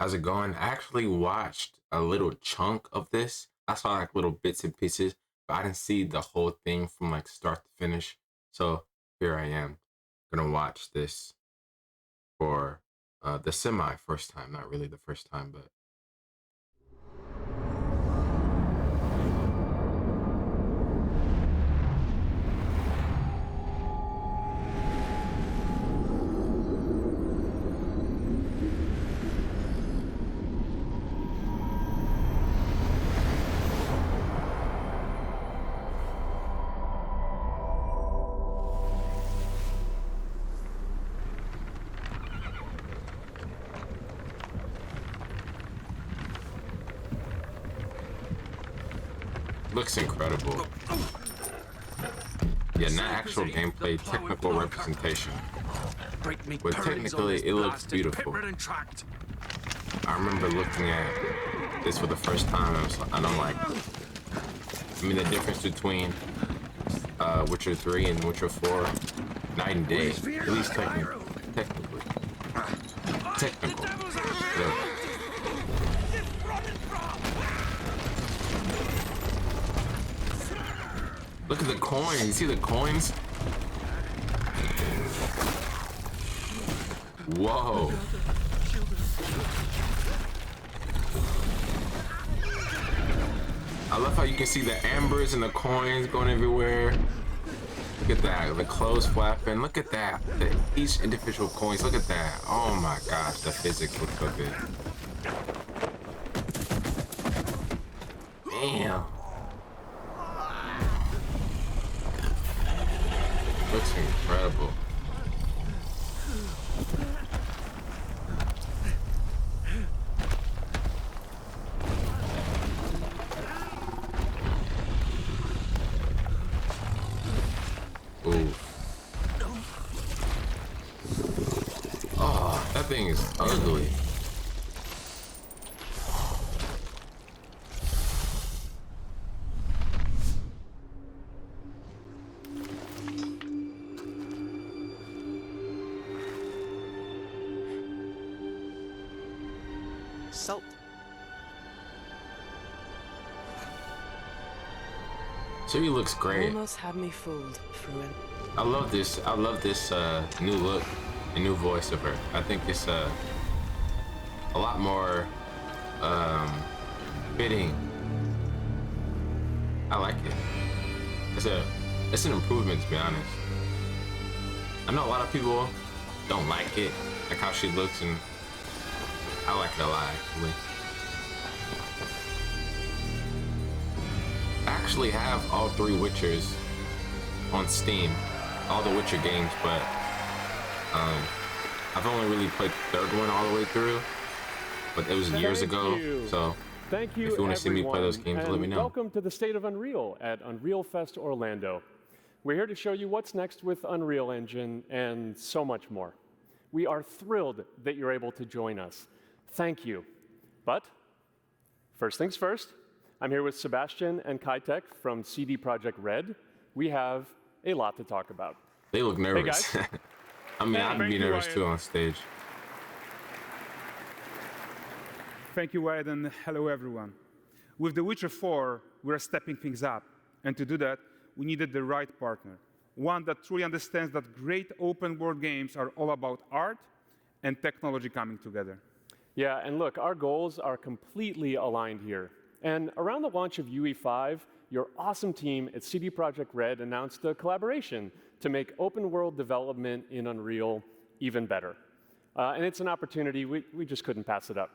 How's it going? I actually watched a little chunk of this. I saw like little bits and pieces, but I didn't see the whole thing from like start to finish. So here I am, gonna watch this for the semi first time. Not really the first time, but looks incredible. Yeah, not actual gameplay, technical representation. But technically, it looks beautiful. I remember looking at this for the first time, and I'm like, I mean, the difference between Witcher 3 and Witcher 4, night and day. At least technically. Technical. Whatever. Look at the coins. You see the coins? Whoa. I love how you can see the ambers and the coins going everywhere. Look at that, the clothes flapping. Look at that, each individual coins. Look at that. Oh my gosh, the physics look so good. Damn. Looks incredible. Ooh. Oh, that thing is ugly. Salt. City looks great. Almost had me fooled, Fruin. I love this. I love this new look and new voice of her. I think it's a lot more fitting. I like it. It's an improvement, to be honest. I know a lot of people don't like it, like how she looks, and I like it a lot, actually. I actually have all three Witchers on Steam, all the Witcher games, but I've only really played the third one all the way through, but it was years ago, so Thank you, if you want to see me play those games, let me know. Welcome to the State of Unreal at Unreal Fest Orlando. We're here to show you what's next with Unreal Engine and so much more. We are thrilled that you're able to join us. Thank you. But first things first, I'm here with Sebastian and Kitek from CD Projekt Red. We have a lot to talk about. They look nervous. Hey guys. I mean, I'd be nervous too on stage. Thank you, Wyatt, and hello, everyone. With The Witcher 4, we're stepping things up. And to do that, we needed the right partner, one that truly understands that great open-world games are all about art and technology coming together. Yeah, and look, our goals are completely aligned here. And around the launch of UE5, your awesome team at CD Projekt Red announced a collaboration to make open-world development in Unreal even better. And it's an opportunity, we just couldn't pass it up.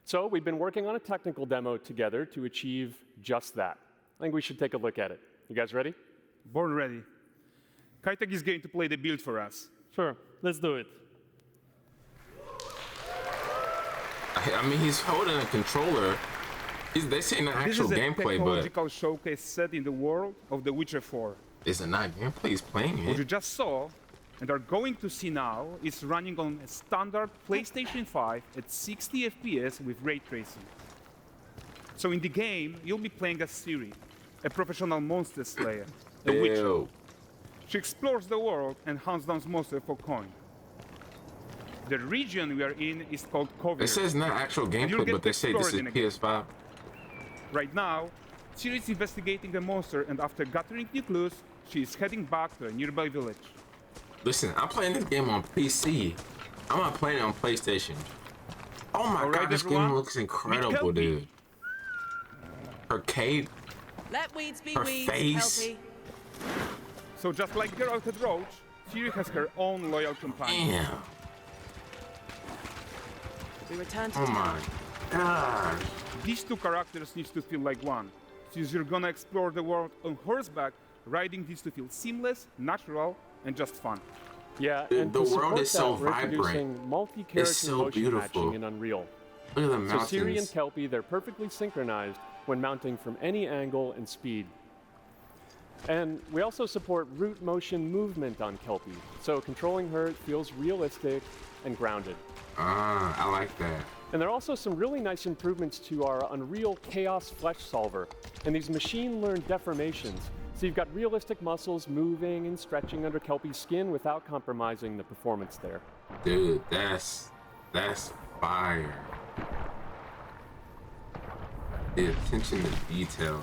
So we've been working on a technical demo together to achieve just that. I think we should take a look at it. You guys ready? Born ready. Kitek is going to play the build for us. Sure, let's do it. I mean, he's holding a controller. They say not actual gameplay, but this is a technological showcase set in the world of The Witcher 4. is it not gameplay? He's playing What you it. just saw and are going to see now is running on a standard PlayStation 5 at 60 FPS with ray tracing. So in the game, you'll be playing as Ciri, a professional monster slayer, a witcher. Ew. She explores the world and hunts down monsters for coin. The region we are in is called Covier. It says not actual gameplay, but they say this is PS5. Right now, Ciri is investigating a monster, and after gathering new clues, she is heading back to a nearby village. Listen, I'm playing this game on PC. I'm not playing it on PlayStation. Oh my god, this game looks incredible, dude. Her cape, Let weeds be her weeds, face. Kelpie. So just like Geralt had Roach, Ciri has her own loyal companion. Damn. We return to Oh town. my god. These two characters need to feel like one. Since you're gonna explore the world on horseback, riding needs to feel seamless, natural, and just fun. Yeah, The and to world support is so that, we're vibrant. introducing multi-character It's so motion beautiful. matching in Unreal. Look at the So mountains. Ciri and Kelpie, they're perfectly synchronized when mounting from any angle and speed. And we also support root motion movement on Kelpie, so controlling her feels realistic and grounded. Ah, I like that. And there are also some really nice improvements to our Unreal Chaos Flesh Solver and these machine-learned deformations. So you've got realistic muscles moving and stretching under Kelpie's skin without compromising the performance there. Dude, that's fire. The attention to detail.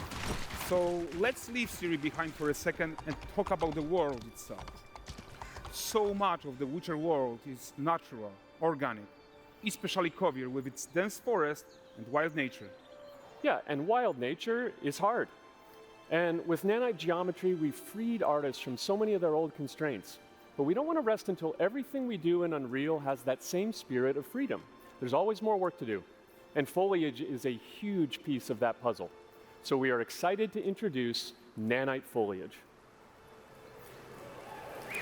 So let's leave Ciri behind for a second and talk about the world itself. So much of the Witcher world is natural, organic, especially Covier with its dense forest and wild nature. Yeah, and wild nature is hard. And with nanite geometry, we've freed artists from so many of their old constraints. But we don't want to rest until everything we do in Unreal has that same spirit of freedom. There's always more work to do. And foliage is a huge piece of that puzzle. So we are excited to introduce nanite foliage.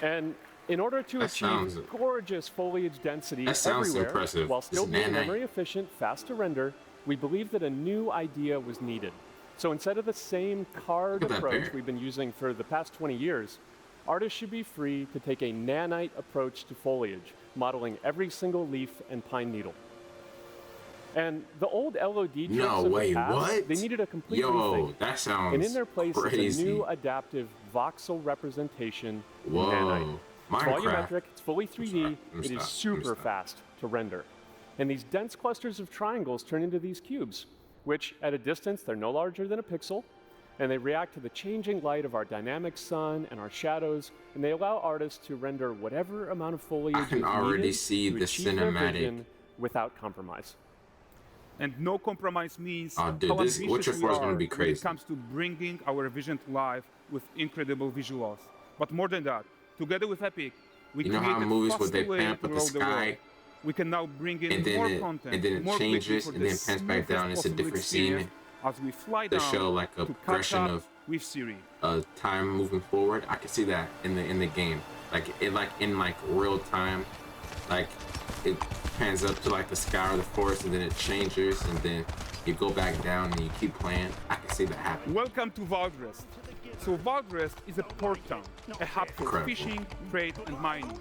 And in order to achieve gorgeous foliage density everywhere, impressive. while still being nanite. memory efficient, fast to render, we believe that a new idea was needed. So instead of the same card Look at that approach bear. we've been using for the past 20 years, artists should be free to take a nanite approach to foliage, modeling every single leaf and pine needle. And the old LOD tricks No, of the wait, past, what? they needed a complete Yo, rethink. that sounds And in their place crazy. is a new adaptive voxel representation Whoa. nanite. It's Minecraft. volumetric, it's fully 3D, I'm it is stop. super fast to render. And these dense clusters of triangles turn into these cubes, which at a distance, they're no larger than a pixel, and they react to the changing light of our dynamic sun and our shadows, and they allow artists to render whatever amount of foliage I can is already needed see to the achieve their cinematic. vision without compromise. And no compromise means Oh, dude, how this ambitious Witcher we 4 is are gonna be when crazy. it comes to bringing our vision to life with incredible visuals. But more than that, together with Epic, we You know how created movies where faster they way pan up to at the roll sky, world. We can now bring in and then more it- content, and then it more quickly changes, for and the then pans back smoothest down, it's a possible different scene experience as we fly to down show like a to catch progression up of with Ciri. time moving forward. I can see that in the game, like in real time, like it pans up to like the sky or the forest, and then it changes, and then you go back down and you keep playing. I can see that happen. Welcome to Valdrest. So Valdrest is a port town, a hub for Incredible. fishing, trade, and mining.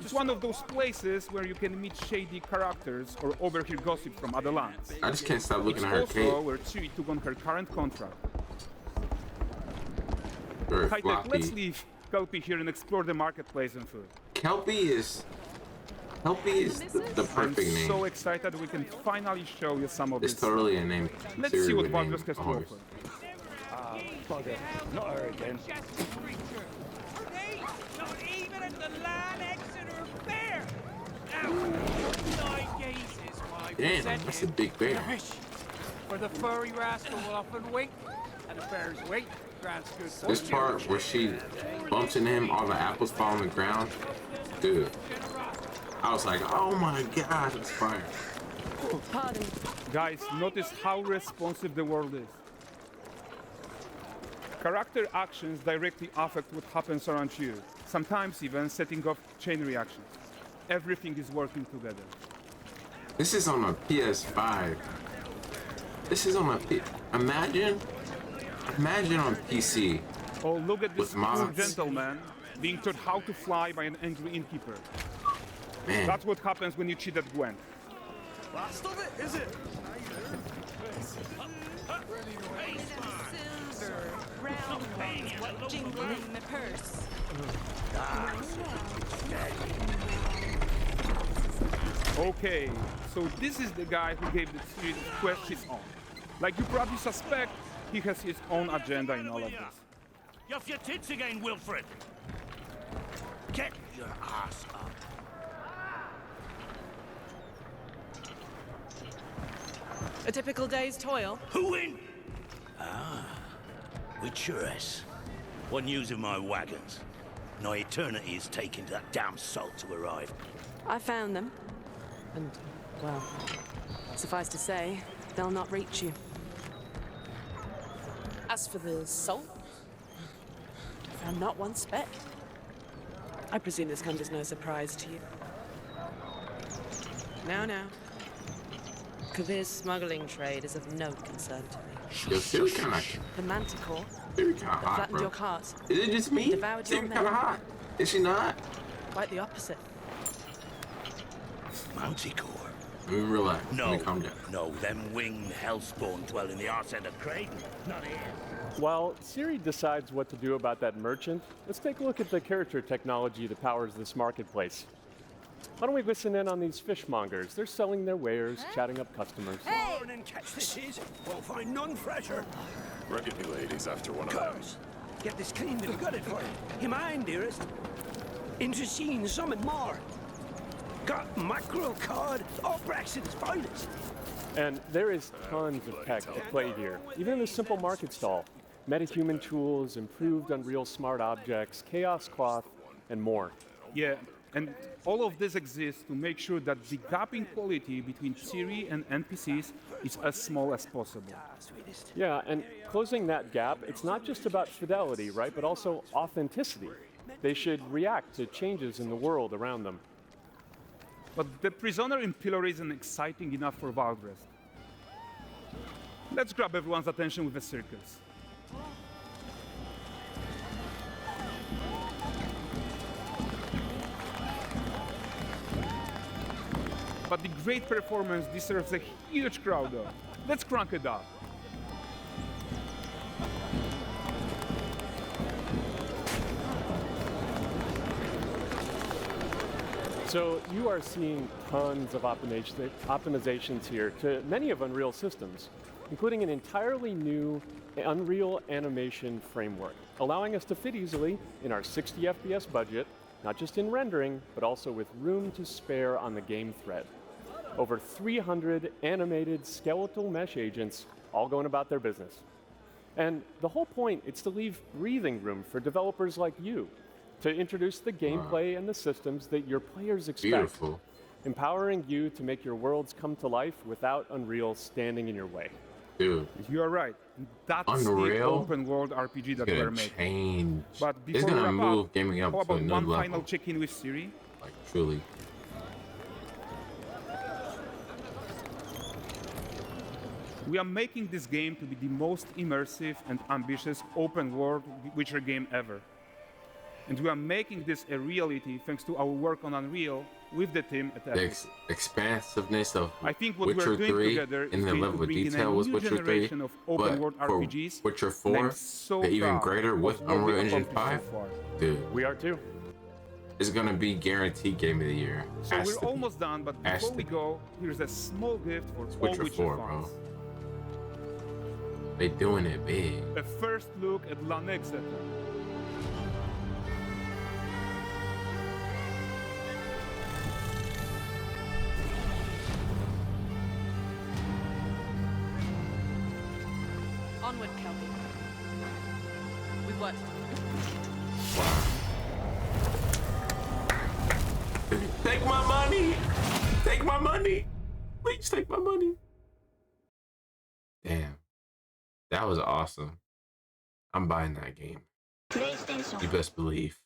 It's one of those places where you can meet shady characters or overhear gossip from other lands. I just can't stop looking It's at her also cape. where Ciri took on her current contract. Very High tech, let's floppy. leave Kelpie here and explore the marketplace and food. Kelpie is the I'm perfect name. so excited we can finally show you some of It's this. totally a name. Let's Ciri see what would name Valdrest has a to horse. offer. Bugger. Not her again. Hey, not even at the Land Exeter Fair! Now, 9 gazes, my Damn, present that's a big bear. wish. For the furry rascal will often wink, and the bear's weight grants good This fortune. part where she bumps into him, all the apples fall on the ground. Dude, I was like, oh my god, it's fire. Pardon. Guys, notice how responsive the world is. Character actions directly affect what happens around you, sometimes even setting off chain reactions. Everything is working together. This is on a PS5. This is on a Imagine on PC. Oh, look at this With mods. gentleman being taught how to fly by an angry innkeeper. Man, That's what happens when you cheat at Gwent. Last of it, is it? Silver, round ones, what jingle in the purse. Okay, so this is the guy who gave the series quest his own. Like you probably suspect, he has his own agenda in all of this. You're off your tits again, Wilfred. Get your ass up. A typical day's toil. Who in? Ah, Witcheress. What news of my wagons? No eternity is taking that damn salt to arrive. I found them. And, well, suffice to say, they'll not reach you. As for the salt, I found not one speck. I presume this comes as no surprise to you. Now. Kavir's smuggling trade is of no concern to me. Yo, Siri kinda, The manticore Siri kinda that hot, flattened bro. your cart, Is it just me? devoured your Siri kinda men. hot. Is she not? quite the opposite. Manticore? Let me relax. No, Let me calm down. no, them winged hellspawn dwell in the arse end of Creighton, not here. While Siri decides what to do about that merchant, let's take a look at the character technology that powers this marketplace. Why don't we listen in on these fishmongers? They're selling their wares, chatting up customers. Morning, catch this is. Won't find none fresher. Rugged me ladies after one of them. Course. Get this cleaned and gutted for you. You mind, dearest? Interesting, something more. Got mackerel cod, all Braxton's finest. And there is tons of tech at play here, even in this simple market stall. Metahuman tools, improved Unreal smart objects, chaos cloth, and more. Yeah, and all of this exists to make sure that the gap in quality between Siri and NPCs is as small as possible. Yeah, and closing that gap, it's not just about fidelity, right, but also authenticity. They should react to changes in the world around them. But the prisoner in pillory isn't exciting enough for Valdrest. Let's grab everyone's attention with a circus. But the great performance deserves a huge crowd though. Let's crank it up. So you are seeing tons of optimizations here to many of Unreal systems, including an entirely new Unreal animation framework, allowing us to fit easily in our 60 FPS budget, not just in rendering, but also with room to spare on the game thread. Over 300 animated skeletal mesh agents all going about their business. And the whole point is to leave breathing room for developers like you to introduce the gameplay and the systems that your players expect. Beautiful. Empowering you to make your worlds come to life without Unreal standing in your way. Dude, You are right. That's Unreal the open world RPG that it's we're gonna making. change. But It's before we gonna wrap move up, gaming up how to about another one level. final check-in with Siri? Like, truly. We are making this game to be the most immersive and ambitious open world Witcher game ever. And we are making this a reality thanks to our work on Unreal with the team at The Epic. expansiveness of I think what Witcher we're doing 3 together and is the going to level of bring in a detail was new Witcher 3, generation of open but world for RPGs. Witcher and 4, I'm so the even proud greater of with what we Unreal Engine accomplished 5, so far. dude, We are too. it's gonna be guaranteed game of the year. So Has we're to be. almost done, but Has before to we be. go, here's a small gift for all Witcher Witcher 4, bro. fans. They doing it big. A first look at Lanexeter. Onward, Kelby. We've worked. Take my money! Take my money! Please take my money. Damn. That was awesome. I'm buying that game. You best believe.